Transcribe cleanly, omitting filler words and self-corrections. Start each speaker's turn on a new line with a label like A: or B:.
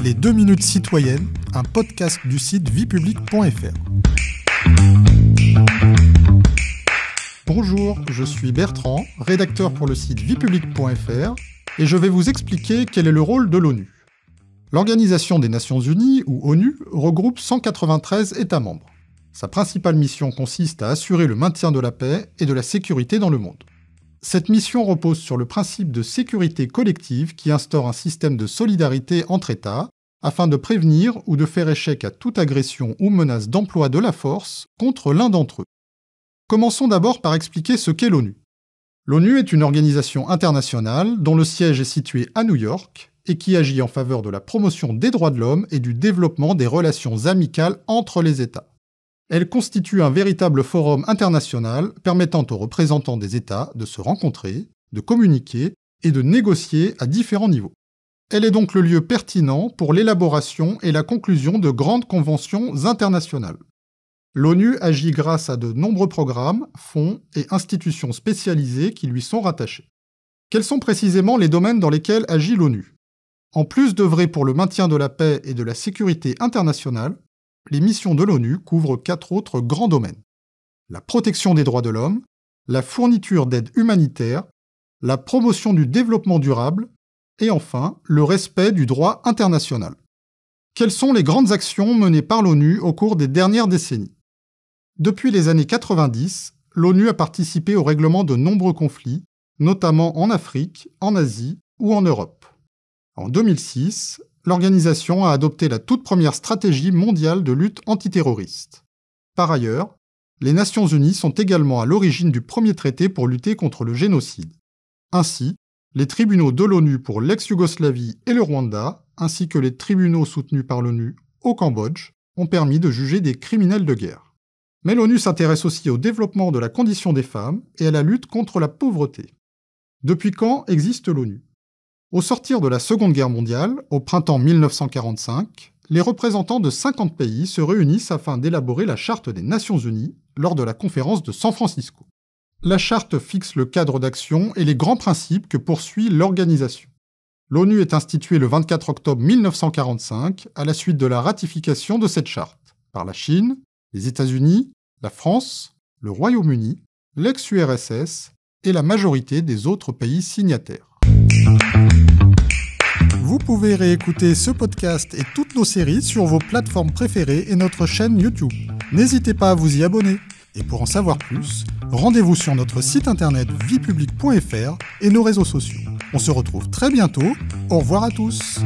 A: Les 2 minutes citoyennes, un podcast du site viepublique.fr. Bonjour, je suis Bertrand, rédacteur pour le site viepublique.fr, et je vais vous expliquer quel est le rôle de l'ONU. L'Organisation des Nations Unies, ou ONU, regroupe 193 États membres. Sa principale mission consiste à assurer le maintien de la paix et de la sécurité dans le monde. Cette mission repose sur le principe de sécurité collective qui instaure un système de solidarité entre États afin de prévenir ou de faire échec à toute agression ou menace d'emploi de la force contre l'un d'entre eux. Commençons d'abord par expliquer ce qu'est l'ONU. L'ONU est une organisation internationale dont le siège est situé à New York et qui agit en faveur de la promotion des droits de l'homme et du développement des relations amicales entre les États. Elle constitue un véritable forum international permettant aux représentants des États de se rencontrer, de communiquer et de négocier à différents niveaux. Elle est donc le lieu pertinent pour l'élaboration et la conclusion de grandes conventions internationales. L'ONU agit grâce à de nombreux programmes, fonds et institutions spécialisées qui lui sont rattachés. Quels sont précisément les domaines dans lesquels agit l'ONU ? En plus d'œuvrer pour le maintien de la paix et de la sécurité internationale, les missions de l'ONU couvrent 4 autres grands domaines. La protection des droits de l'homme, la fourniture d'aide humanitaire, la promotion du développement durable et enfin le respect du droit international. Quelles sont les grandes actions menées par l'ONU au cours des dernières décennies ? Depuis les années 90, l'ONU a participé au règlement de nombreux conflits, notamment en Afrique, en Asie ou en Europe. En 2006, l'organisation a adopté la toute première stratégie mondiale de lutte antiterroriste. Par ailleurs, les Nations Unies sont également à l'origine du premier traité pour lutter contre le génocide. Ainsi, les tribunaux de l'ONU pour l'ex-Yougoslavie et le Rwanda, ainsi que les tribunaux soutenus par l'ONU au Cambodge, ont permis de juger des criminels de guerre. Mais l'ONU s'intéresse aussi au développement de la condition des femmes et à la lutte contre la pauvreté. Depuis quand existe l'ONU ? Au sortir de la Seconde Guerre mondiale, au printemps 1945, les représentants de 50 pays se réunissent afin d'élaborer la Charte des Nations Unies lors de la conférence de San Francisco. La Charte fixe le cadre d'action et les grands principes que poursuit l'organisation. L'ONU est instituée le 24 octobre 1945 à la suite de la ratification de cette charte par la Chine, les États-Unis, la France, le Royaume-Uni, l'ex-URSS et la majorité des autres pays signataires. Vous pouvez réécouter ce podcast et toutes nos séries sur vos plateformes préférées et notre chaîne YouTube. N'hésitez pas à vous y abonner. Et pour en savoir plus, rendez-vous sur notre site internet viepublique.fr et nos réseaux sociaux. On se retrouve très bientôt. Au revoir à tous.